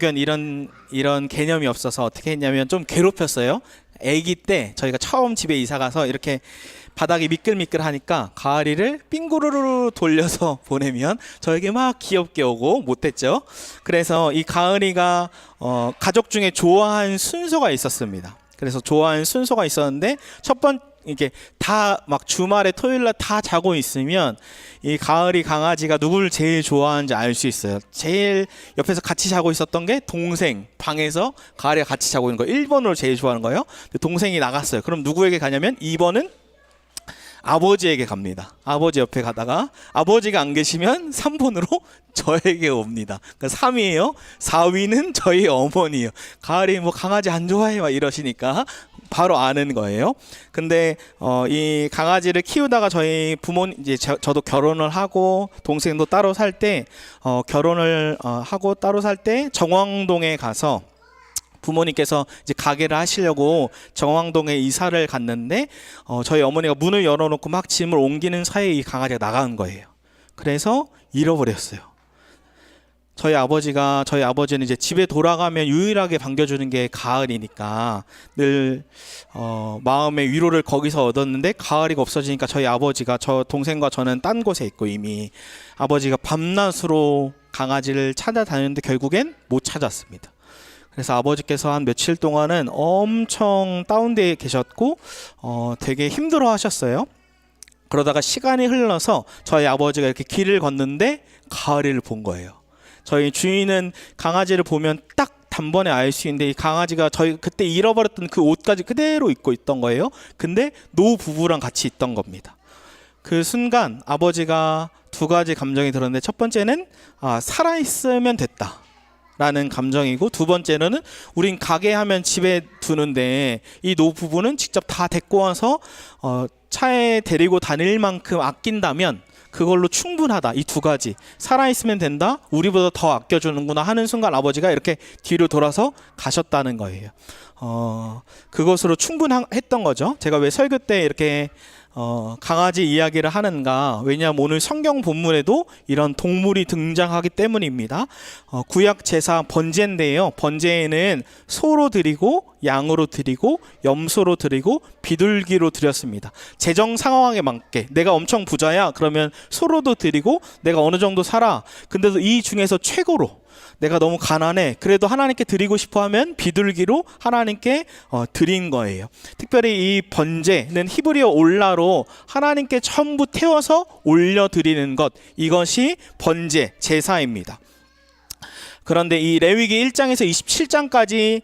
이런 개념이 없어서 어떻게 했냐면 좀 괴롭혔어요. 아기 때 저희가 처음 집에 이사 가서 이렇게 바닥이 미끌미끌하니까 가을이를 빙구르르 돌려서 보내면 저에게 막 귀엽게 오고 못했죠. 그래서 이 가을이가 가족 중에 좋아하는 순서가 있었습니다. 그래서 좋아하는 순서가 있었는데 첫 번째 이게 다 막 주말에 토요일날 다 자고 있으면 이 가을이 강아지가 누구를 제일 좋아하는지 알 수 있어요. 제일 옆에서 같이 자고 있었던 게 동생, 방에서 가을이가 같이 자고 있는 거 1번으로 제일 좋아하는 거예요. 동생이 나갔어요. 그럼 누구에게 가냐면 2번은 아버지에게 갑니다. 아버지 옆에 가다가 아버지가 안 계시면 3번으로 저에게 옵니다. 그러니까 3위에요. 4위는 저희 어머니예요. 가을이 뭐 강아지 안 좋아해 막 이러시니까 바로 아는 거예요. 근데 이 강아지를 키우다가 저희 부모님 이제 저도 결혼을 하고 동생도 따로 살 때 결혼을 하고 따로 살 때 정왕동에 가서 부모님께서 이제 가게를 하시려고 정왕동에 이사를 갔는데 저희 어머니가 문을 열어놓고 막 짐을 옮기는 사이에 이 강아지가 나간 거예요. 그래서 잃어버렸어요. 저희 아버지는 이제 집에 돌아가면 유일하게 반겨주는 게 가을이니까 늘 마음의 위로를 거기서 얻었는데 가을이가 없어지니까 저희 아버지가 저 동생과 저는 딴 곳에 있고 이미 아버지가 밤낮으로 강아지를 찾아다녔는데 결국엔 못 찾았습니다. 그래서 아버지께서 한 며칠 동안은 엄청 다운되어 계셨고 되게 힘들어 하셨어요. 그러다가 시간이 흘러서 저희 아버지가 이렇게 길을 걷는데 가을이를 본 거예요. 저희 주인은 강아지를 보면 딱 단번에 알 수 있는데 이 강아지가 저희 그때 잃어버렸던 그 옷까지 그대로 입고 있던 거예요. 근데 노 부부랑 같이 있던 겁니다. 그 순간 아버지가 두 가지 감정이 들었는데 첫 번째는 살아있으면 됐다 라는 감정이고, 두 번째로는 우린 가게 하면 집에 두는데 이 노부부는 직접 다 데리고 와서 차에 데리고 다닐 만큼 아낀다면 그걸로 충분하다. 이 두 가지, 살아있으면 된다, 우리보다 더 아껴주는구나 하는 순간 아버지가 이렇게 뒤로 돌아서 가셨다는 거예요. 그것으로 충분했던 거죠. 제가 왜 설교 때 이렇게 강아지 이야기를 하는가? 왜냐하면 오늘 성경 본문에도 이런 동물이 등장하기 때문입니다. 구약 제사 번제인데요. 번제에는 소로 드리고 양으로 드리고 염소로 드리고 비둘기로 드렸습니다. 재정 상황에 맞게 내가 엄청 부자야 그러면 소로도 드리고, 내가 어느 정도 살아 근데도 이 중에서 최고로 내가 너무 가난해 그래도 하나님께 드리고 싶어 하면 비둘기로 하나님께 드린 거예요. 특별히 이 번제는 히브리어 올라로 하나님께 전부 태워서 올려드리는 것, 이것이 번제, 제사입니다. 그런데 이 레위기 1장에서 27장까지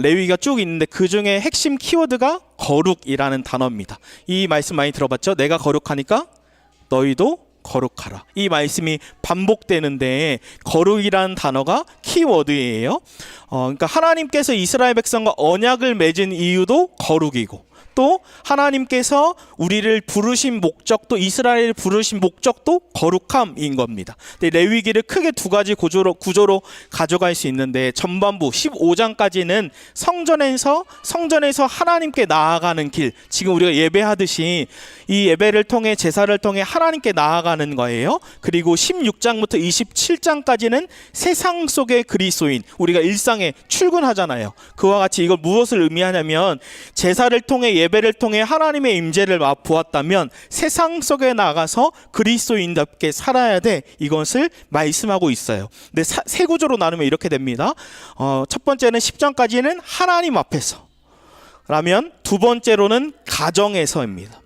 레위기가 쭉 있는데 그 중에 핵심 키워드가 거룩이라는 단어입니다. 이 말씀 많이 들어봤죠? 내가 거룩하니까 너희도 거룩하라. 이 말씀이 반복되는데 거룩이라는 단어가 키워드예요. 그러니까 하나님께서 이스라엘 백성과 언약을 맺은 이유도 거룩이고, 또 하나님께서 우리를 부르신 목적도, 이스라엘을 부르신 목적도 거룩함인 겁니다. 근데 레위기를 크게 두 가지 구조로 가져갈 수 있는데, 전반부 15장까지는 성전에서 하나님께 나아가는 길, 지금 우리가 예배하듯이 이 예배를 통해 제사를 통해 하나님께 나아가는 거예요. 그리고 16장부터 27장까지는 세상 속의 그리스도인, 우리가 일상에 출근하잖아요. 그와 같이 이걸 무엇을 의미하냐면, 제사를 통해 예배를 통해 하나님의 임재를 맛보았다면 세상 속에 나가서 그리스도인답게 살아야 돼, 이것을 말씀하고 있어요. 근데 세 구조로 나누면 이렇게 됩니다. 첫 번째는 10장까지는 하나님 앞에서, 라면 두 번째로는 가정에서입니다.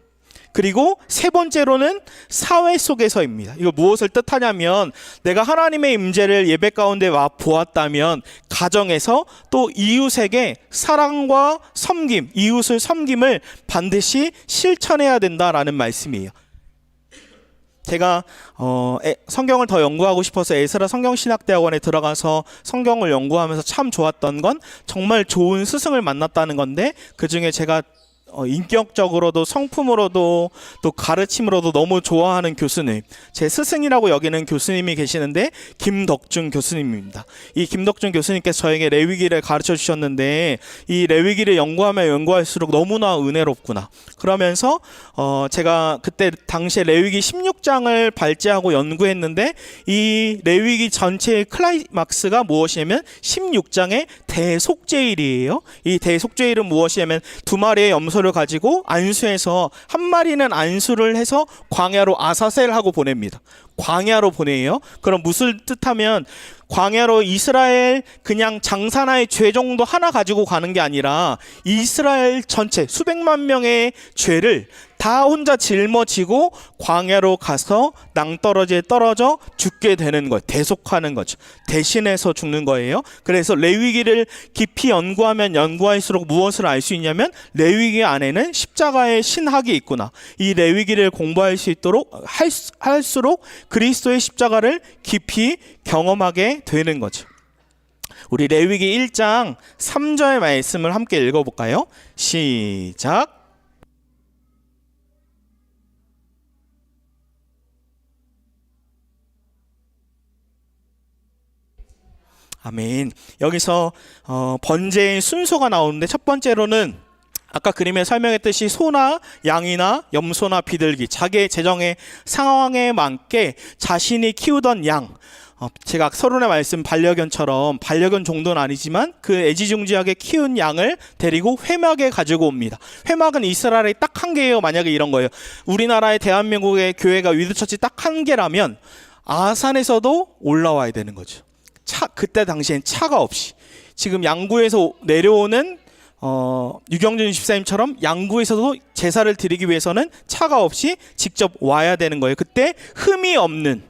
그리고 세 번째로는 사회 속에서입니다. 이거 무엇을 뜻하냐면, 내가 하나님의 임재를 예배 가운데 보았다면 가정에서 또 이웃에게 사랑과 섬김, 이웃을 섬김을 반드시 실천해야 된다라는 말씀이에요. 제가 성경을 더 연구하고 싶어서 에스라 성경신학대학원에 들어가서 성경을 연구하면서 참 좋았던 건 정말 좋은 스승을 만났다는 건데, 그 중에 제가 인격적으로도 성품으로도 또 가르침으로도 너무 좋아하는 교수님, 제 스승이라고 여기는 교수님이 계시는데 김덕준 교수님입니다. 이 김덕준 교수님께서 저에게 레위기를 가르쳐 주셨는데 이 레위기를 연구하면 연구할수록 너무나 은혜롭구나. 그러면서 제가 그때 당시에 레위기 16장을 발제하고 연구했는데 이 레위기 전체의 클라이막스가 무엇이냐면 16장의 대속죄일이에요. 이 대속죄일은 무엇이냐면 두 마리의 염소를 가지고 안수해서 한 마리는 안수를 해서 광야로 아사셀하고 보냅니다. 광야로 보내요. 그럼 무슨 뜻하면 광야로 이스라엘 그냥 장사나의 죄 정도 하나 가지고 가는 게 아니라 이스라엘 전체 수백만 명의 죄를 다 혼자 짊어지고 광야로 가서 낭떠러지에 떨어져 죽게 되는 거예요. 대속하는 거죠. 대신해서 죽는 거예요. 그래서 레위기를 깊이 연구하면 연구할수록 무엇을 알 수 있냐면 레위기 안에는 십자가의 신학이 있구나. 이 레위기를 공부할 수 있도록 할수록 그리스도의 십자가를 깊이 경험하게 되는 거죠. 우리 레위기 1장 3절 말씀을 함께 읽어볼까요? 시작. 아멘. 여기서 번제의 순서가 나오는데 첫 번째로는 아까 그림에 설명했듯이 소나 양이나 염소나 비둘기, 자기의 재정의 상황에 맞게 자신이 키우던 양, 제가 서론의 말씀 반려견처럼 반려견 정도는 아니지만 그 애지중지하게 키운 양을 데리고 회막에 가지고 옵니다. 회막은 이스라엘에 딱 한 개예요. 만약에 이런 거예요. 우리나라의 대한민국의 교회가 위드처치 딱 한 개라면 아산에서도 올라와야 되는 거죠. 그때 당시엔 차가 없이 지금 양구에서 내려오는 유경준 집사님처럼 양구에서도 제사를 드리기 위해서는 차가 없이 직접 와야 되는 거예요. 그때 흠이 없는,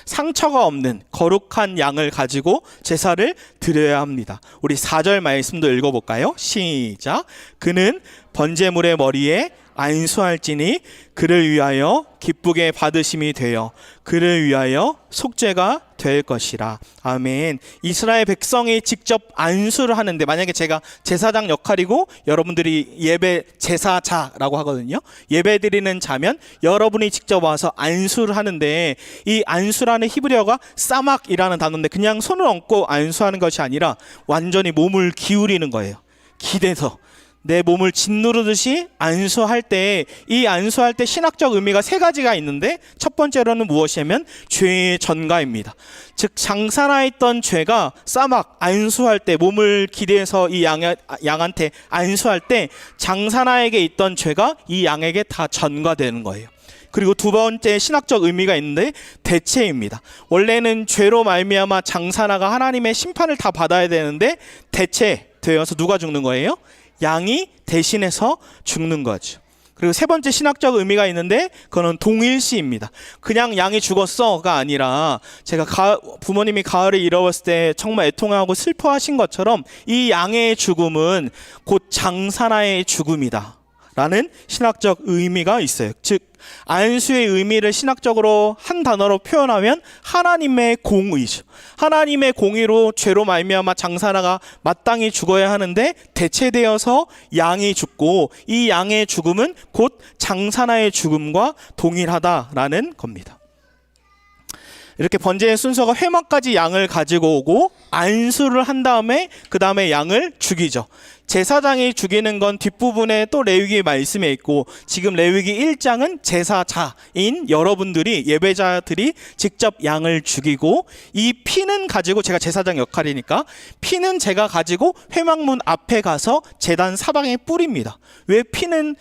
상처가 없는 거룩한 양을 가지고 제사를 드려야 합니다. 우리 4절 말씀도 읽어볼까요? 시작. 그는 번제물의 머리에 안수할지니 그를 위하여 기쁘게 받으심이 되어 그를 위하여 속죄가 될 것이라. 아멘. 이스라엘 백성이 직접 안수를 하는데, 만약에 제가 제사장 역할이고 여러분들이 예배 제사자라고 하거든요. 예배 드리는 자면 여러분이 직접 와서 안수를 하는데, 이 안수라는 히브리어가 사막이라는 단어인데 그냥 손을 얹고 안수하는 것이 아니라 완전히 몸을 기울이는 거예요. 기대서 내 몸을 짓누르듯이 안수할 때, 이 안수할 때 신학적 의미가 세 가지가 있는데, 첫 번째로는 무엇이냐면 죄의 전가입니다. 즉 장사나 있던 죄가 사막 안수할 때, 몸을 기대해서 이 양한테 안수할 때 장사나에게 있던 죄가 이 양에게 다 전가되는 거예요. 그리고 두 번째 신학적 의미가 있는데 대체입니다. 원래는 죄로 말미암아 장사나가 하나님의 심판을 다 받아야 되는데 대체되어서 누가 죽는 거예요? 양이 대신해서 죽는 거죠. 그리고 세 번째 신학적 의미가 있는데 그거는 동일시입니다. 그냥 양이 죽었어가 아니라, 제가 부모님이 가을을 잃어버렸을 때 정말 애통하고 슬퍼하신 것처럼 이 양의 죽음은 곧 장사나의 죽음이다 라는 신학적 의미가 있어요. 즉 안수의 의미를 신학적으로 한 단어로 표현하면 하나님의 공의죠. 하나님의 공의로 죄로 말미암아 장사나가 마땅히 죽어야 하는데 대체되어서 양이 죽고, 이 양의 죽음은 곧 장사나의 죽음과 동일하다라는 겁니다. 이렇게 번제의 순서가 회막까지 양을 가지고 오고 안수를 한 다음에 그 다음에 양을 죽이죠. 제사장이 죽이는 건 뒷부분에 또 레위기 말씀에 있고, 지금 레위기 1장은 제사자인 여러분들이, 예배자들이 직접 양을 죽이고, 이 피는 가지고, 제가 제사장 역할이니까 피는 제가 가지고 회막문 앞에 가서 제단 사방에 뿌립니다. 왜 피는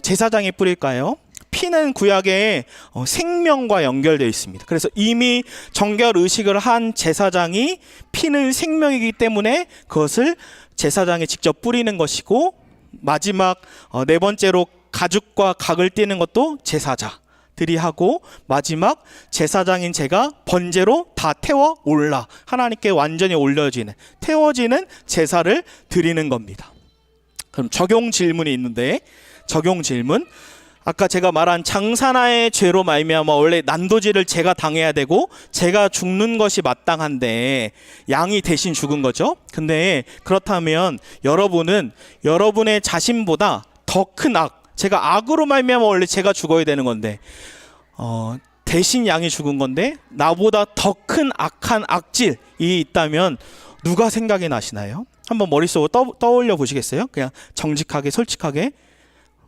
제사장이 뿌릴까요? 피는 구약의 생명과 연결되어 있습니다. 그래서 이미 정결 의식을 한 제사장이, 피는 생명이기 때문에 그것을 제사장이 직접 뿌리는 것이고, 마지막 네 번째로 가죽과 각을 떼는 것도 제사자들이 하고, 마지막 제사장인 제가 번제로 다 태워 올라 하나님께 완전히 올려지는, 태워지는 제사를 드리는 겁니다. 그럼 적용 질문이 있는데, 적용 질문. 아까 제가 말한 장사나의 죄로 말미암아 원래 난도질을 제가 당해야 되고 제가 죽는 것이 마땅한데 양이 대신 죽은 거죠. 근데 그렇다면 여러분은 여러분의 자신보다 더 큰 악, 제가 악으로 말미암아 원래 제가 죽어야 되는 건데 대신 양이 죽은 건데 나보다 더 큰 악한 악질이 있다면 누가 생각이 나시나요? 한번 머릿속으로 떠올려 보시겠어요? 그냥 정직하게 솔직하게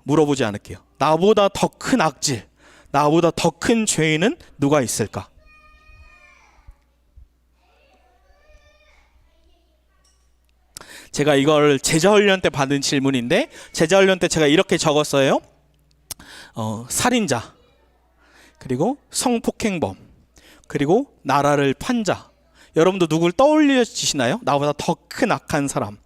물어보지 않을게요. 나보다 더 큰 악질, 나보다 더 큰 죄인은 누가 있을까? 제가 이걸 제자훈련 때 받은 질문인데, 제자훈련 때 제가 이렇게 적었어요. 살인자, 그리고 성폭행범, 그리고 나라를 판 자. 여러분도 누굴 떠올리시나요? 나보다 더 큰 악한 사람.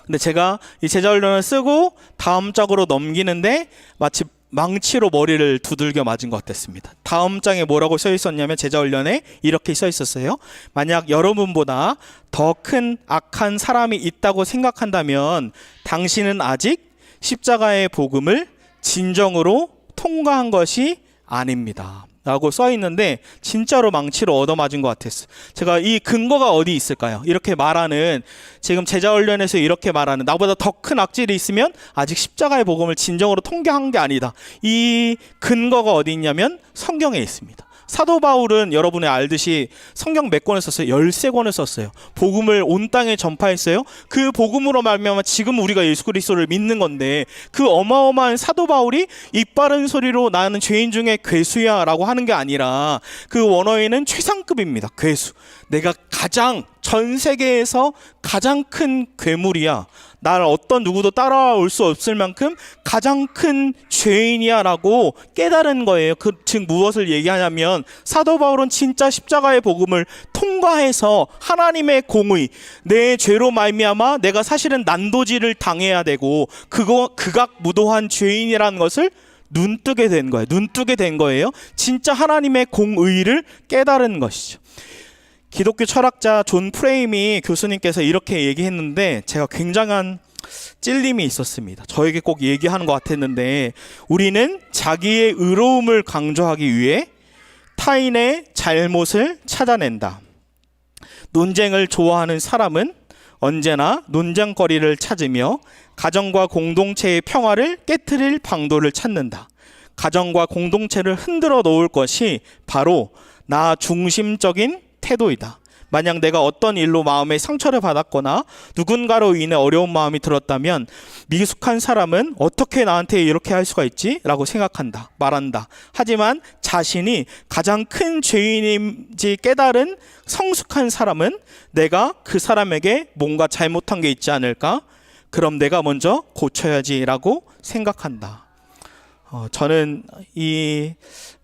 근데 제가 이 제자훈련을 쓰고 다음 장으로 넘기는데 마치 망치로 머리를 두들겨 맞은 것 같았습니다. 다음 장에 뭐라고 써 있었냐면 제자훈련에 이렇게 써 있었어요. 만약 여러분보다 더 큰 악한 사람이 있다고 생각한다면 당신은 아직 십자가의 복음을 진정으로 통과한 것이 아닙니다 라고 써 있는데, 진짜로 망치로 얻어맞은 것 같았어요. 제가 이 근거가 어디 있을까요? 이렇게 말하는, 지금 제자훈련에서 이렇게 말하는 나보다 더 큰 악질이 있으면 아직 십자가의 복음을 진정으로 통과한 게 아니다, 이 근거가 어디 있냐면 성경에 있습니다. 사도 바울은 여러분이 알듯이 성경 몇 권을 썼어요? 13권을 썼어요. 복음을 온 땅에 전파했어요. 그 복음으로 말미암아 지금 우리가 예수 그리스도를 믿는 건데, 그 어마어마한 사도 바울이 입 바른 소리로 나는 죄인 중에 괴수야 라고 하는 게 아니라, 그 원어에는 최상급입니다. 괴수, 내가 가장 전 세계에서 가장 큰 괴물이야, 날 어떤 누구도 따라올 수 없을 만큼 가장 큰 죄인이야 라고 깨달은 거예요. 즉 무엇을 얘기하냐면, 사도 바울은 진짜 십자가의 복음을 통과해서 하나님의 공의, 내 죄로 말미암아 내가 사실은 난도질을 당해야 되고 극악무도한 죄인이라는 것을 눈뜨게 된 거예요. 눈뜨게 된 거예요. 진짜 하나님의 공의를 깨달은 것이죠. 기독교 철학자 존 프레임이 교수님께서 이렇게 얘기했는데 제가 굉장한 찔림이 있었습니다. 저에게 꼭 얘기하는 것 같았는데, 우리는 자기의 의로움을 강조하기 위해 타인의 잘못을 찾아낸다. 논쟁을 좋아하는 사람은 언제나 논쟁거리를 찾으며 가정과 공동체의 평화를 깨트릴 방도를 찾는다. 가정과 공동체를 흔들어 놓을 것이 바로 나 중심적인 태도이다. 만약 내가 어떤 일로 마음에 상처를 받았거나 누군가로 인해 어려운 마음이 들었다면 미숙한 사람은 어떻게 나한테 이렇게 할 수가 있지? 라고 생각한다, 말한다. 하지만 자신이 가장 큰 죄인인지 깨달은 성숙한 사람은 내가 그 사람에게 뭔가 잘못한 게 있지 않을까? 그럼 내가 먼저 고쳐야지 라고 생각한다. 저는 이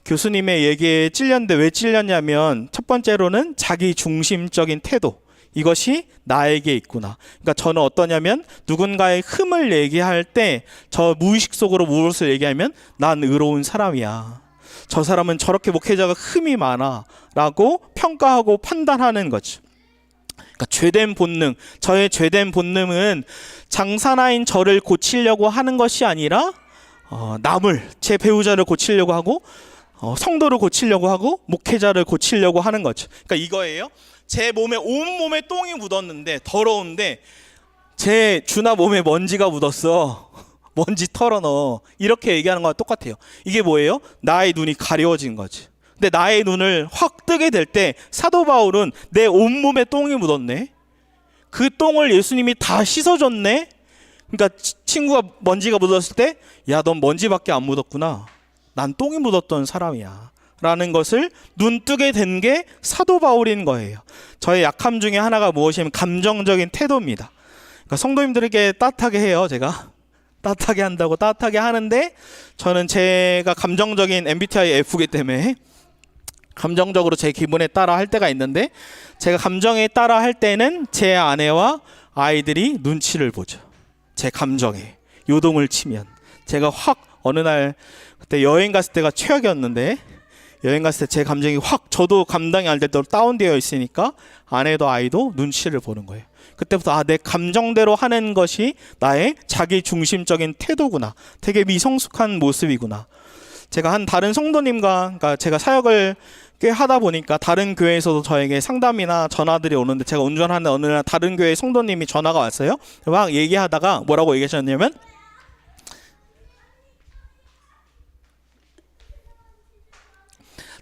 교수님의 얘기에 찔렸는데, 왜 찔렸냐면 첫 번째로는 자기 중심적인 태도, 이것이 나에게 있구나. 그러니까 저는 어떠냐면 누군가의 흠을 얘기할 때 저 무의식 속으로 무엇을 얘기하면 난 의로운 사람이야, 저 사람은 저렇게 목회자가 흠이 많아 라고 평가하고 판단하는 거죠. 그러니까 죄된 본능, 저의 죄된 본능은 장사나인 저를 고치려고 하는 것이 아니라 남을, 제 배우자를 고치려고 하고 성도를 고치려고 하고 목회자를 고치려고 하는 거죠. 그러니까 이거예요. 제 몸에 온몸에 똥이 묻었는데 더러운데 제 주나 몸에 먼지가 묻었어, 먼지 털어넣어, 이렇게 얘기하는 거랑 똑같아요. 이게 뭐예요? 나의 눈이 가려워진 거지. 근데 나의 눈을 확 뜨게 될 때 사도 바울은 내 온몸에 똥이 묻었네, 그 똥을 예수님이 다 씻어줬네. 그러니까 친구가 먼지가 묻었을 때, 야, 넌 먼지밖에 안 묻었구나, 난 똥이 묻었던 사람이야 라는 것을 눈뜨게 된 게 사도 바울인 거예요. 저의 약함 중에 하나가 무엇이냐면 감정적인 태도입니다. 그러니까 성도님들에게 따뜻하게 해요. 제가 따뜻하게 한다고 따뜻하게 하는데, 저는 제가 감정적인 MBTI F이기 때문에 감정적으로 제 기분에 따라 할 때가 있는데, 제가 감정에 따라 할 때는 제 아내와 아이들이 눈치를 보죠. 제 감정에 요동을 치면 제가 확, 어느 날 그때 여행 갔을 때가 최악이었는데, 여행 갔을 때 제 감정이 확, 저도 감당이 안 될 때로 다운되어 있으니까 아내도 아이도 눈치를 보는 거예요. 그때부터 내 감정대로 하는 것이 나의 자기 중심적인 태도구나, 되게 미성숙한 모습이구나. 제가 한 다른 성도님과, 그러니까 제가 사역을 꽤 하다 보니까 다른 교회에서도 저에게 상담이나 전화들이 오는데, 제가 운전하는 어느 날 다른 교회 성도님이 전화가 왔어요. 막 얘기하다가 뭐라고 얘기하셨냐면,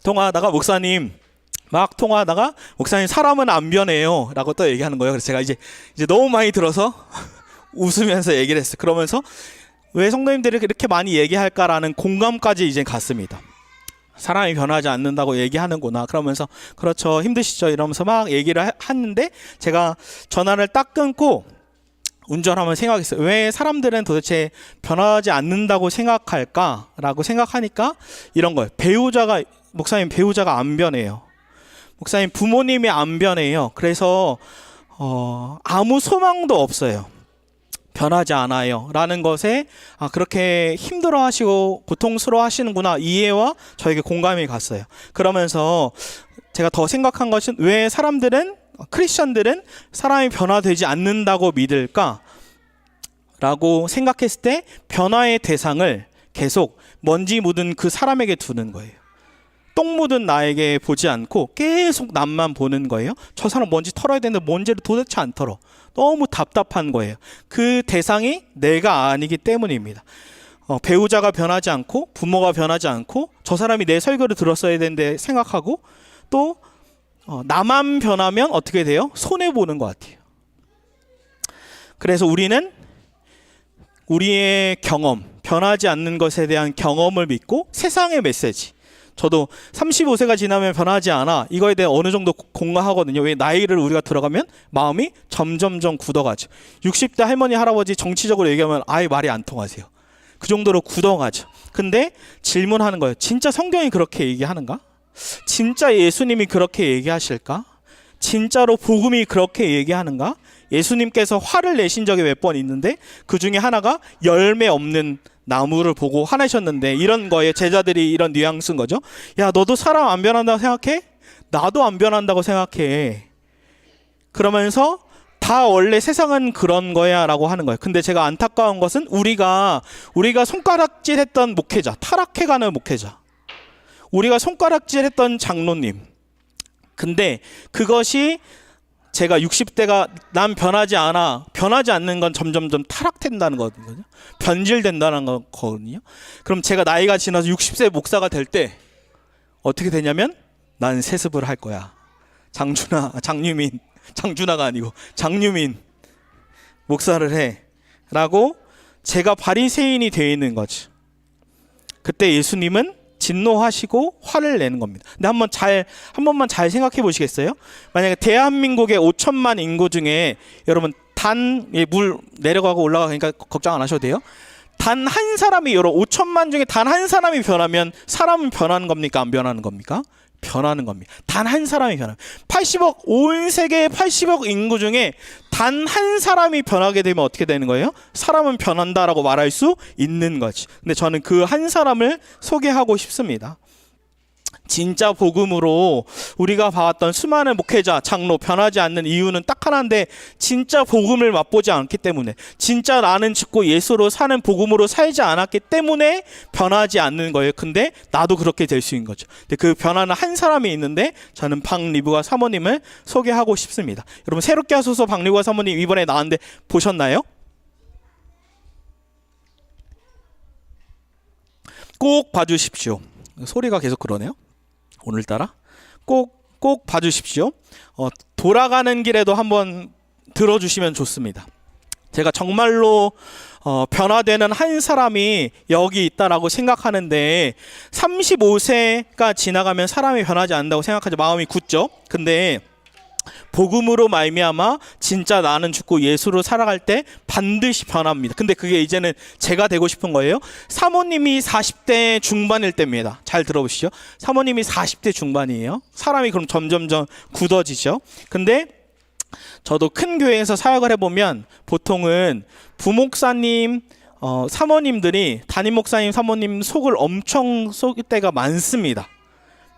통화하다가 목사님 막 통화하다가 목사님 사람은 안 변해요 라고 또 얘기하는 거예요. 그래서 제가 이제 너무 많이 들어서 웃으면서 얘기를 했어요. 그러면서 왜 성도님들이 이렇게 많이 얘기할까라는 공감까지 이제 갔습니다. 사람이 변하지 않는다고 얘기하는구나. 그러면서 그렇죠, 힘드시죠 이러면서 막 얘기를 했는데 제가 전화를 딱 끊고 운전하면 생각했어요. 왜 사람들은 도대체 변하지 않는다고 생각할까라고 생각하니까 이런 거예요. 목사님 배우자가 안 변해요. 목사님 부모님이 안 변해요. 그래서 아무 소망도 없어요. 변하지 않아요 라는 것에 그렇게 힘들어 하시고 고통스러워 하시는구나, 이해와 저에게 공감이 갔어요. 그러면서 제가 더 생각한 것은 왜 크리스천들은 사람이 변화되지 않는다고 믿을까 라고 생각했을 때 변화의 대상을 계속 먼지 묻은 그 사람에게 두는 거예요. 똥 묻은 나에게 보지 않고 계속 남만 보는 거예요. 저 사람 먼지 털어야 되는데 먼지를 도대체 안 털어. 너무 답답한 거예요. 그 대상이 내가 아니기 때문입니다. 배우자가 변하지 않고 부모가 변하지 않고 저 사람이 내 설교를 들었어야 되는데 생각하고 또 나만 변하면 어떻게 돼요? 손해보는 것 같아요. 그래서 우리는 우리의 경험, 변하지 않는 것에 대한 경험을 믿고 세상의 메시지, 저도 35세가 지나면 변하지 않아 이거에 대해 어느 정도 공감하거든요. 왜 나이를 우리가 들어가면 마음이 점점점 굳어가죠. 60대 할머니 할아버지 정치적으로 얘기하면 아예 말이 안 통하세요. 그 정도로 굳어가죠. 근데 질문하는 거예요. 진짜 성경이 그렇게 얘기하는가? 진짜 예수님이 그렇게 얘기하실까? 진짜로 복음이 그렇게 얘기하는가? 예수님께서 화를 내신 적이 몇 번 있는데 그 중에 하나가 열매 없는 나무를 보고 화내셨는데, 이런 거에 제자들이 이런 뉘앙스인 거죠. 야, 너도 사람 안 변한다고 생각해? 나도 안 변한다고 생각해. 그러면서 다 원래 세상은 그런 거야 라고 하는 거예요. 근데 제가 안타까운 것은 우리가 손가락질 했던 목회자, 타락해가는 목회자, 우리가 손가락질 했던 장로님, 근데 그것이 제가 60대가 난 변하지 않는 건 점점점 타락된다는 거거든요. 변질된다는 거거든요. 그럼 제가 나이가 지나서 60세 목사가 될 때 어떻게 되냐면 난 세습을 할 거야. 장준하가 아니고 장유민 목사를 해 라고 제가 바리새인이 되어 있는 거죠. 그때 예수님은 진노하시고 화를 내는 겁니다. 근데 한 번만 잘 생각해 보시겠어요? 만약에 대한민국의 5천만 인구 중에 여러분 물 내려가고 올라가니까 걱정 안 하셔도 돼요. 단 한 사람이, 여러분 5천만 중에 단 한 사람이 변하면 사람은 변하는 겁니까? 안 변하는 겁니까? 변하는 겁니다. 단 한 사람이 변하면 80억, 온 세계의 80억 인구 중에 단 한 사람이 변하게 되면 어떻게 되는 거예요? 사람은 변한다라고 말할 수 있는 거지. 근데 저는 그 한 사람을 소개하고 싶습니다. 진짜 복음으로 우리가 봐왔던 수많은 목회자, 장로 변하지 않는 이유는 딱 하나인데 진짜 복음을 맛보지 않기 때문에, 진짜 나는 죽고 예수로 사는 복음으로 살지 않았기 때문에 변하지 않는 거예요. 근데 나도 그렇게 될 수 있는 거죠. 근데 그 변화는 한 사람이 있는데 저는 박리부가 사모님을 소개하고 싶습니다. 여러분 새롭게 하소서 박리부가 사모님 이번에 나왔는데 보셨나요? 꼭 봐주십시오. 소리가 계속 그러네요. 오늘따라 꼭 봐주십시오. 돌아가는 길에도 한번 들어주시면 좋습니다. 제가 정말로 변화되는 한 사람이 여기 있다라고 생각하는데 35세가 지나가면 사람이 변하지 않는다고 생각하죠. 마음이 굳죠. 근데 복음으로 말미암아 진짜 나는 죽고 예수로 살아갈 때 반드시 변합니다. 근데 그게 이제는 제가 되고 싶은 거예요. 사모님이 40대 중반일 때입니다. 잘 들어보시죠. 사모님이 40대 중반이에요. 사람이 그럼 점점점 굳어지죠. 근데 저도 큰 교회에서 사역을 해보면 보통은 부목사님, 사모님들이 담임 목사님, 사모님 속을 엄청 속일 때가 많습니다.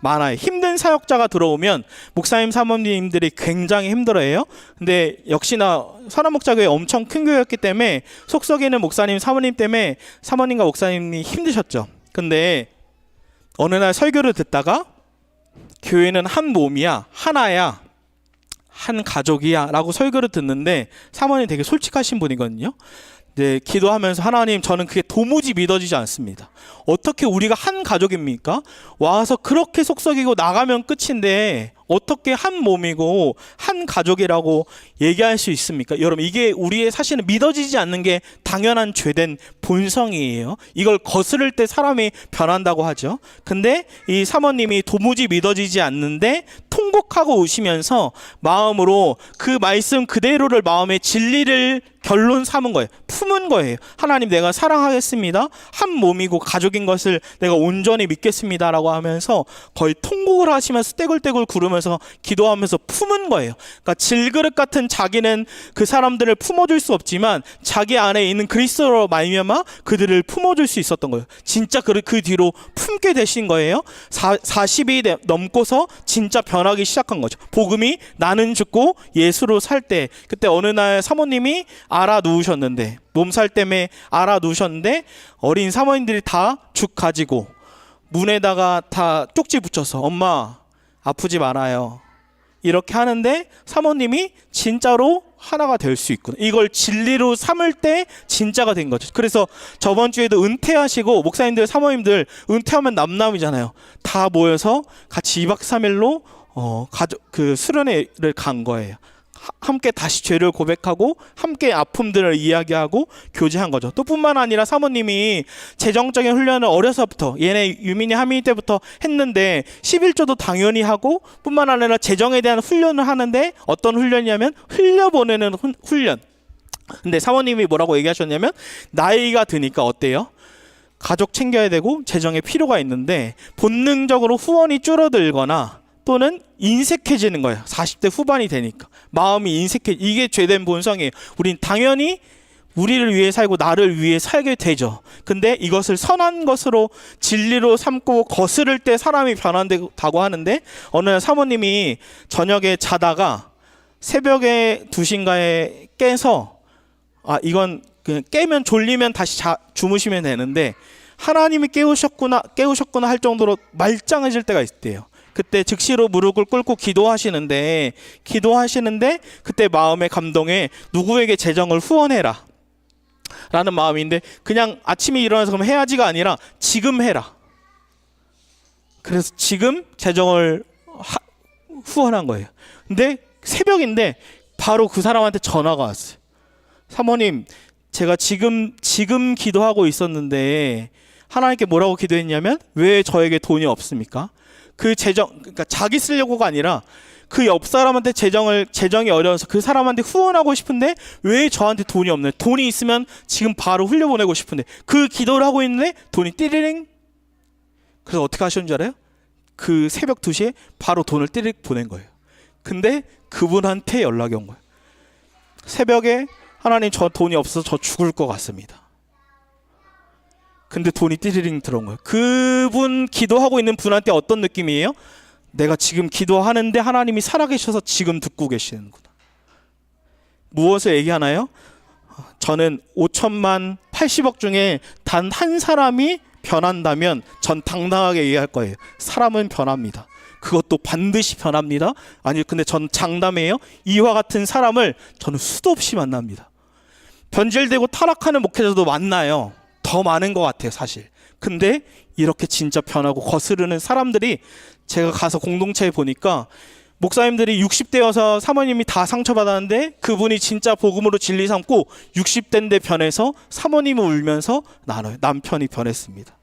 많아요. 힘든 사역자가 들어오면 목사님, 사모님들이 굉장히 힘들어해요. 근데 역시나 선한목자교회 엄청 큰 교회였기 때문에 속 썩이는 목사님, 사모님 때문에 사모님과 목사님이 힘드셨죠. 근데 어느 날 설교를 듣다가 교회는 한 몸이야, 하나야, 한 가족이야 라고 설교를 듣는데 사모님 되게 솔직하신 분이거든요. 네, 기도하면서 하나님, 저는 그게 도무지 믿어지지 않습니다. 어떻게 우리가 한 가족입니까? 와서 그렇게 속썩이고 나가면 끝인데 어떻게 한 몸이고 한 가족이라고 얘기할 수 있습니까? 여러분, 이게 우리의 사실은 믿어지지 않는 게 당연한 죄된 본성이에요. 이걸 거스를 때 사람이 변한다고 하죠. 근데 이 사모님이 도무지 믿어지지 않는데 통곡하고 우시면서 마음으로 그 말씀 그대로를 마음에 진리를 결론 삼은 거예요. 품은 거예요. 하나님, 내가 사랑하겠습니다. 한 몸이고 가족인 것을 내가 온전히 믿겠습니다라고 하면서 거의 통곡을 하시면서 떼굴떼굴 구르면서 기도하면서 품은 거예요. 그러니까 질그릇 같은 자기는 그 사람들을 품어줄 수 없지만 자기 안에 있는 그리스도로 말미암아 그들을 품어줄 수 있었던 거예요. 진짜 그 뒤로 품게 되신 거예요. 40이 넘고서 진짜 변하기 시작한 거죠. 복음이 나는 죽고 예수로 살 때, 그때 어느 날 사모님이 알아누우셨는데, 몸살 때문에 알아누우셨는데 어린 사모님들이 다 죽 가지고 문에다가 다 쪽지 붙여서 엄마 아프지 말아요 이렇게 하는데 사모님이 진짜로 하나가 될 수 있구나, 이걸 진리로 삼을 때 진짜가 된 거죠. 그래서 저번 주에도 은퇴하시고 목사님들 사모님들 은퇴하면 남남이잖아요. 다 모여서 같이 2박 3일로 가족 그 수련회를 간 거예요. 함께 다시 죄를 고백하고 함께 아픔들을 이야기하고 교제한 거죠. 또 뿐만 아니라 사모님이 재정적인 훈련을 어려서부터, 얘네 유민이 하민이 때부터 했는데 11조도 당연히 하고, 뿐만 아니라 재정에 대한 훈련을 하는데 어떤 훈련이냐면 흘려보내는 훈련. 근데 사모님이 뭐라고 얘기하셨냐면, 나이가 드니까 어때요? 가족 챙겨야 되고 재정에 필요가 있는데 본능적으로 후원이 줄어들거나 또는 인색해지는 거예요. 40대 후반이 되니까 마음이 인색해. 이게 죄된 본성이에요. 우린 당연히 우리를 위해 살고 나를 위해 살게 되죠. 근데 이것을 선한 것으로 진리로 삼고 거스를 때 사람이 변한다고 하는데, 어느 날 사모님이 저녁에 자다가 새벽에 2시인가에 깨서, 이건 그냥 깨면 졸리면 다시 주무시면 되는데 하나님이 깨우셨구나 할 정도로 말짱해질 때가 있대요. 그때 즉시로 무릎을 꿇고 기도하시는데 그때 마음의 감동에 누구에게 재정을 후원해라 라는 마음인데, 그냥 아침에 일어나서 그럼 해야지가 아니라 지금 해라. 그래서 지금 재정을 후원한 거예요. 근데 새벽인데 바로 그 사람한테 전화가 왔어요. 사모님, 제가 지금 기도하고 있었는데 하나님께 뭐라고 기도했냐면, 왜 저에게 돈이 없습니까? 그 재정, 그러니까 자기 쓰려고가 아니라 그 옆 사람한테 재정이 어려워서 그 사람한테 후원하고 싶은데 왜 저한테 돈이 없나요? 돈이 있으면 지금 바로 흘려보내고 싶은데, 그 기도를 하고 있는데 돈이 띠리링. 그래서 어떻게 하셨는 줄 알아요? 그 새벽 2시에 바로 돈을 띠리링 보낸 거예요. 근데 그분한테 연락이 온 거예요. 새벽에 하나님, 저 돈이 없어서 저 죽을 것 같습니다. 근데 돈이 띠리링 들어온 거예요. 그분 기도하고 있는 분한테 어떤 느낌이에요? 내가 지금 기도하는데 하나님이 살아계셔서 지금 듣고 계시는구나. 무엇을 얘기하나요? 저는 5천만 80억 중에 단 한 사람이 변한다면 전 당당하게 얘기할 거예요. 사람은 변합니다. 그것도 반드시 변합니다. 아니, 근데 전 장담해요. 이와 같은 사람을 저는 수도 없이 만납니다. 변질되고 타락하는 목회자도 만나요. 더 많은 것 같아요, 사실. 근데 이렇게 진짜 변하고 거스르는 사람들이, 제가 가서 공동체에 보니까 목사님들이 60대여서 사모님이 다 상처받았는데 그분이 진짜 복음으로 진리 삼고 60대인데 변해서 사모님을 울면서 나눠요. 남편이 변했습니다.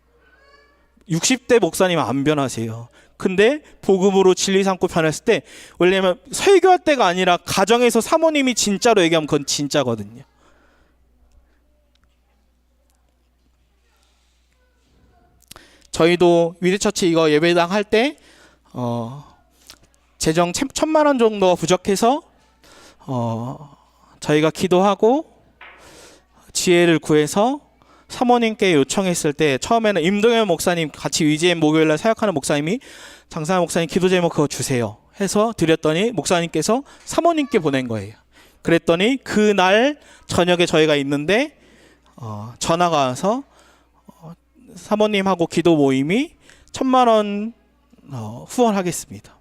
60대 목사님은 안 변하세요. 근데 복음으로 진리 삼고 변했을 때, 왜냐면 설교할 때가 아니라 가정에서 사모님이 진짜로 얘기하면 그건 진짜거든요. 저희도 위대처치 이거 예배당 할 때 재정 1,000만 원 정도가 부족해서 저희가 기도하고 지혜를 구해서 사모님께 요청했을 때, 처음에는 임동현 목사님, 같이 위지엠 목요일날 사역하는 목사님이, 장사한 목사님 기도 제목 그거 주세요 해서 드렸더니 목사님께서 사모님께 보낸 거예요. 그랬더니 그날 저녁에 저희가 있는데 전화가 와서 사모님하고 기도 모임이 1,000만 원 후원하겠습니다.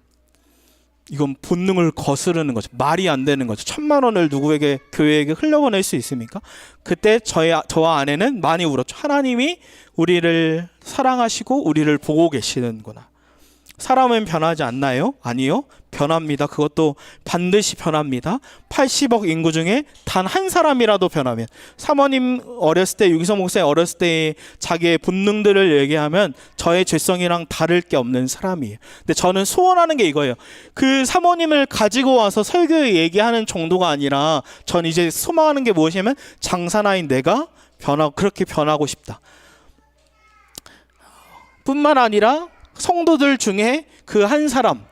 이건 본능을 거스르는 거죠. 말이 안 되는 거죠. 1,000만 원을 누구에게, 교회에게 흘려보낼 수 있습니까? 그때 저와 아내는 많이 울었죠. 하나님이 우리를 사랑하시고 우리를 보고 계시는구나. 사람은 변하지 않나요? 아니요, 변합니다. 그것도 반드시 변합니다. 80억 인구 중에 단 한 사람이라도 변하면, 사모님 어렸을 때, 유기성 목사님 어렸을 때 자기의 본능들을 얘기하면 저의 죄성이랑 다를 게 없는 사람이에요. 근데 저는 소원하는 게 이거예요. 그 사모님을 가지고 와서 설교에 얘기하는 정도가 아니라, 전 이제 소망하는 게 무엇이냐면 장사나인 내가 그렇게 변하고 싶다. 뿐만 아니라 성도들 중에 그 한 사람,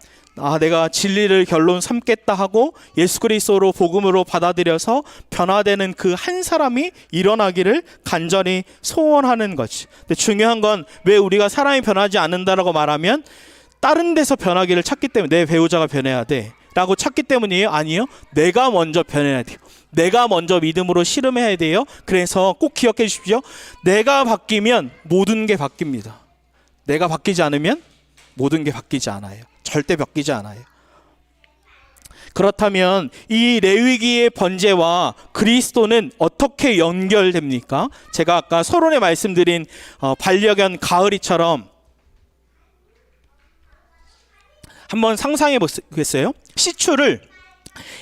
내가 진리를 결론 삼겠다 하고 예수 그리스도로 복음으로 받아들여서 변화되는 그 한 사람이 일어나기를 간절히 소원하는 거지. 근데 중요한 건, 왜 우리가 사람이 변하지 않는다라고 말하면 다른 데서 변하기를 찾기 때문에, 내 배우자가 변해야 돼 라고 찾기 때문이에요? 아니요, 내가 먼저 변해야 돼요. 내가 먼저 믿음으로 씨름해야 돼요. 그래서 꼭 기억해 주십시오. 내가 바뀌면 모든 게 바뀝니다. 내가 바뀌지 않으면 모든 게 바뀌지 않아요. 절대 바뀌지 않아요. 그렇다면 이 레위기의 번제와 그리스도는 어떻게 연결됩니까? 제가 아까 서론에 말씀드린 반려견 가을이처럼 한번 상상해 보겠어요? 시추를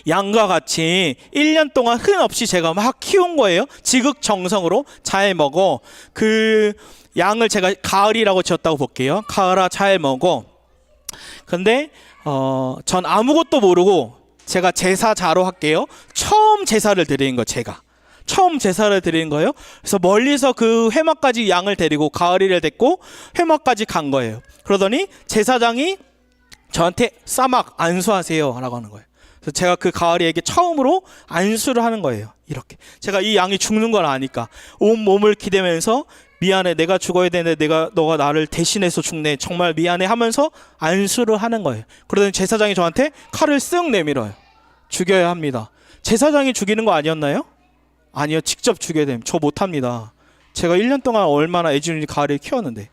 양과 같이 1년 동안 흔 없이 제가 막 키운 거예요. 지극정성으로 잘 먹어. 그 양을 제가 가을이라고 지었다고 볼게요. 가을아 잘 먹어. 근데 전 아무것도 모르고, 제가 제사자로 할게요. 처음 제사를 드리는 거, 제가 처음 제사를 드리는 거예요. 그래서 멀리서 그 회막까지 양을 데리고, 가을이를 데리고 회막까지 간 거예요. 그러더니 제사장이 저한테 싸막 안수하세요 라고 하는 거예요. 그래서 제가 그 가을이에게 처음으로 안수를 하는 거예요. 이렇게 제가 이 양이 죽는 걸 아니까 온 몸을 기대면서, 미안해, 내가 죽어야 되는데 너가 나를 대신해서 죽네, 정말 미안해 하면서 안수를 하는 거예요. 그러더니 제사장이 저한테 칼을 쓱 내밀어요. 죽여야 합니다. 제사장이 죽이는 거 아니었나요? 아니요, 직접 죽여야 됩니다. 저 못합니다. 제가 1년 동안 얼마나 애지중지 가을을 키웠는데.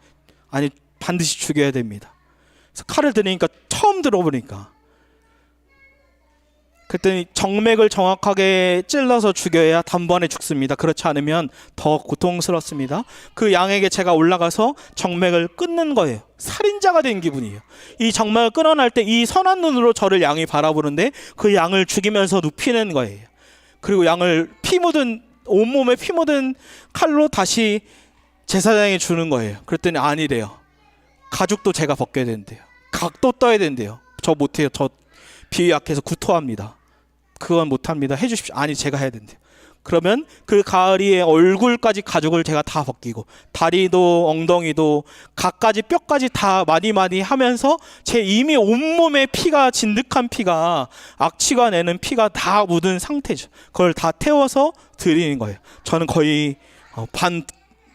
아니, 반드시 죽여야 됩니다. 그래서 칼을 드니까, 처음 들어보니까, 그랬더니 정맥을 정확하게 찔러서 죽여야 단번에 죽습니다. 그렇지 않으면 더 고통스럽습니다. 그 양에게 제가 올라가서 정맥을 끊는 거예요. 살인자가 된 기분이에요. 이 정맥을 끊어낼 때 이 선한 눈으로 저를 양이 바라보는데, 그 양을 죽이면서 눕히는 거예요. 그리고 양을 온몸에 피 묻은 칼로 다시 제사장에 주는 거예요. 그랬더니 아니래요. 가죽도 제가 벗겨야 된대요. 각도 떠야 된대요. 저 못해요. 저 비위 약해서 구토합니다. 그건 못합니다. 해주십시오. 아니, 제가 해야 된대요. 그러면 그 가을이의 얼굴까지 가죽을 제가 다 벗기고, 다리도 엉덩이도 각가지 뼈까지 다 많이 하면서, 제 이미 온몸에 피가, 진득한 피가, 악취가 내는 피가 다 묻은 상태죠. 그걸 다 태워서 드리는 거예요. 저는 거의 반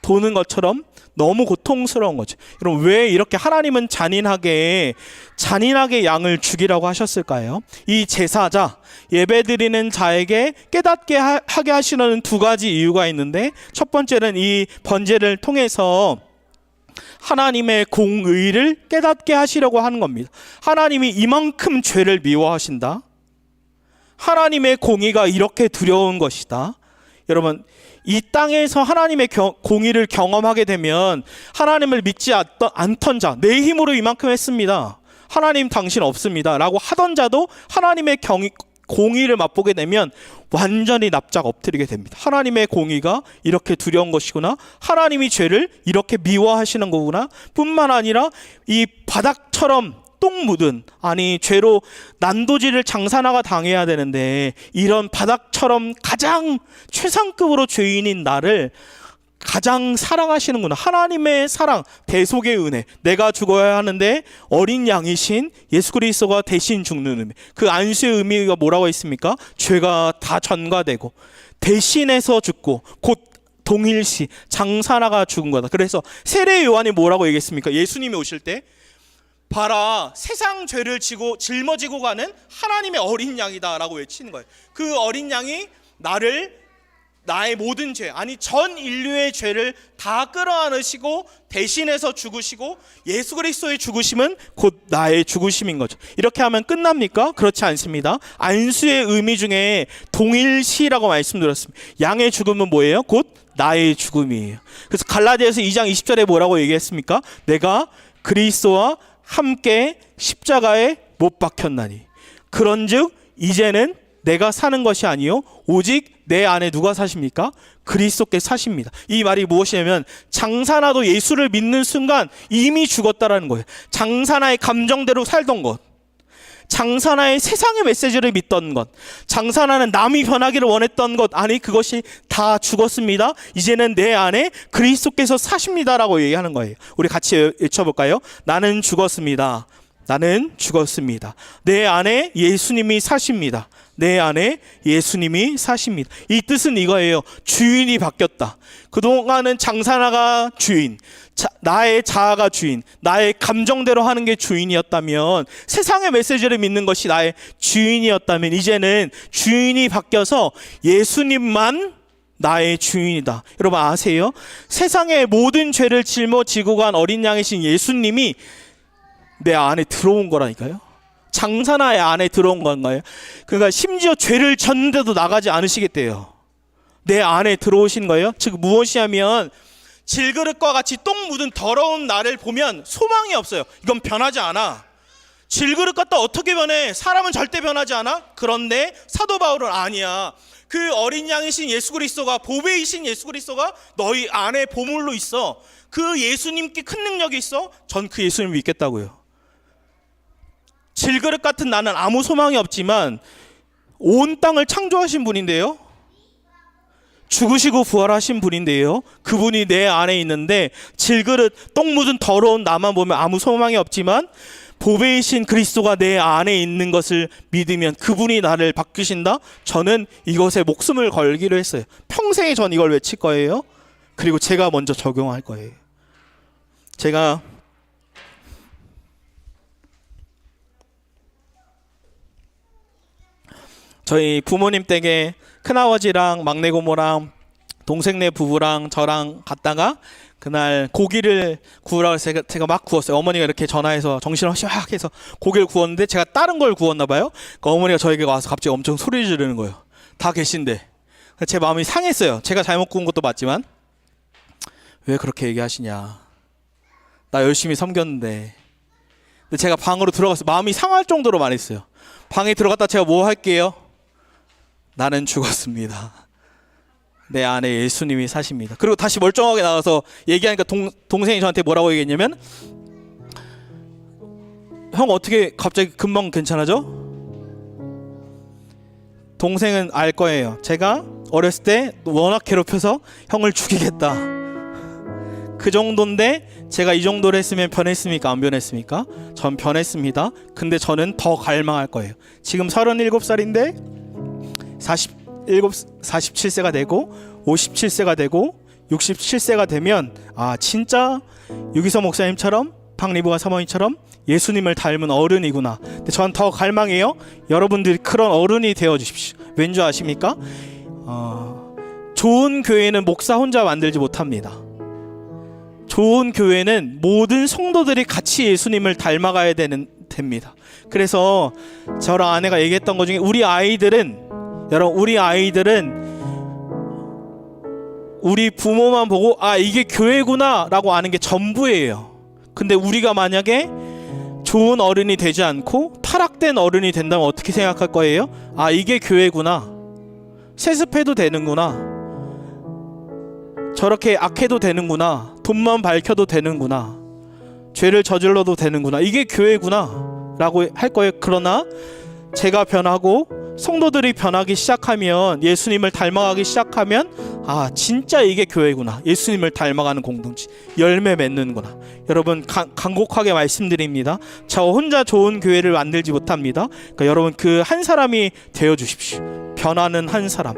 도는 것처럼 너무 고통스러운 거죠. 여러분, 왜 이렇게 하나님은 잔인하게 양을 죽이라고 하셨을까요? 이 제사자, 예배드리는 자에게 깨닫게 하게 하시는 두 가지 이유가 있는데, 첫 번째는 이 번제를 통해서 하나님의 공의를 깨닫게 하시려고 하는 겁니다. 하나님이 이만큼 죄를 미워하신다. 하나님의 공의가 이렇게 두려운 것이다. 여러분, 이 땅에서 하나님의 공의를 경험하게 되면, 하나님을 믿지 않던 자, 내 힘으로 이만큼 했습니다, 하나님 당신 없습니다 라고 하던 자도 하나님의 공의를 맛보게 되면 완전히 납작 엎드리게 됩니다. 하나님의 공의가 이렇게 두려운 것이구나, 하나님이 죄를 이렇게 미워하시는 거구나. 뿐만 아니라 이 바닥처럼 똥 묻은, 아니 죄로 난도질을 장사나가 당해야 되는데, 이런 바닥처럼 가장 최상급으로 죄인인 나를 가장 사랑하시는구나. 하나님의 사랑, 대속의 은혜, 내가 죽어야 하는데 어린 양이신 예수 그리스도가 대신 죽는 의미, 그 안수의 의미가 뭐라고 했습니까? 죄가 다 전가되고 대신해서 죽고 곧 동일시 장사나가 죽은 거다. 그래서 세례 요한이 뭐라고 얘기했습니까? 예수님이 오실 때, 봐라, 세상 죄를 짊어지고 가는 하나님의 어린 양이다 라고 외치는 거예요. 그 어린 양이 나의 모든 죄, 아니 전 인류의 죄를 다 끌어안으시고 대신해서 죽으시고 예수 그리스도의 죽으심은 곧 나의 죽으심인 거죠. 이렇게 하면 끝납니까? 그렇지 않습니다. 안수의 의미 중에 동일시라고 말씀드렸습니다. 양의 죽음은 뭐예요? 곧 나의 죽음이에요. 그래서 갈라디아서 2장 20절에 뭐라고 얘기했습니까? 내가 그리스도와 함께 십자가에 못 박혔나니 그런즉 이제는 내가 사는 것이 아니요 오직 내 안에 누가 사십니까? 그리스도께 사십니다. 이 말이 무엇이냐면 장사나도 예수를 믿는 순간 이미 죽었다라는 거예요. 장사나의 감정대로 살던 것, 장사나의 세상의 메시지를 믿던 것, 장사나는 남이 변하기를 원했던 것, 아니 그것이 다 죽었습니다. 이제는 내 안에 그리스도께서 사십니다라고 얘기하는 거예요. 우리 같이 외쳐볼까요? 나는 죽었습니다. 나는 죽었습니다. 내 안에 예수님이 사십니다. 내 안에 예수님이 사십니다. 이 뜻은 이거예요. 주인이 바뀌었다. 그동안은 장사나가 주인, 나의 자아가 주인, 나의 감정대로 하는 게 주인이었다면, 세상의 메시지를 믿는 것이 나의 주인이었다면, 이제는 주인이 바뀌어서 예수님만 나의 주인이다. 여러분 아세요? 세상의 모든 죄를 짊어지고 간 어린 양이신 예수님이 내 안에 들어온 거라니까요. 장사나의 안에 들어온 건가요? 그러니까 심지어 죄를 졌는데도 나가지 않으시겠대요. 내 안에 들어오신 거예요. 즉 무엇이냐면 질그릇과 같이 똥 묻은 더러운 나를 보면 소망이 없어요. 이건 변하지 않아. 질그릇 갖다 어떻게 변해? 사람은 절대 변하지 않아. 그런데 사도 바울은 아니야. 그 어린 양이신 예수 그리스도가, 보배이신 예수 그리스도가 너희 안에 보물로 있어. 그 예수님께 큰 능력이 있어. 전 그 예수님을 믿겠다고요. 질그릇 같은 나는 아무 소망이 없지만 온 땅을 창조하신 분인데요, 죽으시고 부활하신 분인데요, 그분이 내 안에 있는데 질그릇 똥 묻은 더러운 나만 보면 아무 소망이 없지만 보배이신 그리스도가 내 안에 있는 것을 믿으면 그분이 나를 바꾸신다. 저는 이것에 목숨을 걸기로 했어요. 평생에 전 이걸 외칠 거예요. 그리고 제가 먼저 적용할 거예요. 제가 저희 부모님 댁에 큰아버지랑 막내 고모랑 동생네 부부랑 저랑 갔다가 그날 고기를 구우라고 해서 제가 막 구웠어요. 어머니가 이렇게 전화해서 정신을 확 해서 고기를 구웠는데 제가 다른 걸 구웠나 봐요. 그러니까 어머니가 저에게 와서 갑자기 엄청 소리 지르는 거예요. 다 계신데. 제 마음이 상했어요. 제가 잘못 구운 것도 맞지만 왜 그렇게 얘기하시냐, 나 열심히 섬겼는데. 근데 제가 방으로 들어가서 마음이 상할 정도로 말했어요. 방에 들어갔다 제가 뭐 할게요? 나는 죽었습니다. 내 안에 예수님이 사십니다. 그리고 다시 멀쩡하게 나가서 얘기하니까 동생이 저한테 뭐라고 얘기했냐면, 형 어떻게 갑자기 금방 괜찮아져? 동생은 알 거예요. 제가 어렸을 때 워낙 괴롭혀서 형을 죽이겠다, 그 정도인데 제가 이 정도를 했으면 변했습니까? 안 변했습니까? 전 변했습니다. 근데 저는 더 갈망할 거예요. 지금 37살인데 47세가 되고 57세가 되고 67세가 되면 진짜 유기서 목사님처럼 박리부가 사모님처럼 예수님을 닮은 어른이구나. 근데 전 더 갈망해요. 여러분들이 그런 어른이 되어 주십시오. 왠지 아십니까? 좋은 교회는 목사 혼자 만들지 못합니다. 좋은 교회는 모든 성도들이 같이 예수님을 닮아가야 됩니다. 그래서 저랑 아내가 얘기했던 것 중에 우리 아이들은 우리 부모만 보고 이게 교회구나 라고 아는 게 전부예요. 근데 우리가 만약에 좋은 어른이 되지 않고 타락된 어른이 된다면 어떻게 생각할 거예요? 이게 교회구나, 세습해도 되는구나, 저렇게 악해도 되는구나, 돈만 밝혀도 되는구나, 죄를 저질러도 되는구나, 이게 교회구나 라고 할 거예요. 그러나 제가 변하고 성도들이 변하기 시작하면, 예수님을 닮아가기 시작하면 진짜 이게 교회구나, 예수님을 닮아가는 공동체, 열매 맺는구나. 여러분 간곡하게 말씀드립니다. 저 혼자 좋은 교회를 만들지 못합니다. 그러니까 여러분 그 한 사람이 되어 주십시오. 변하는 한 사람.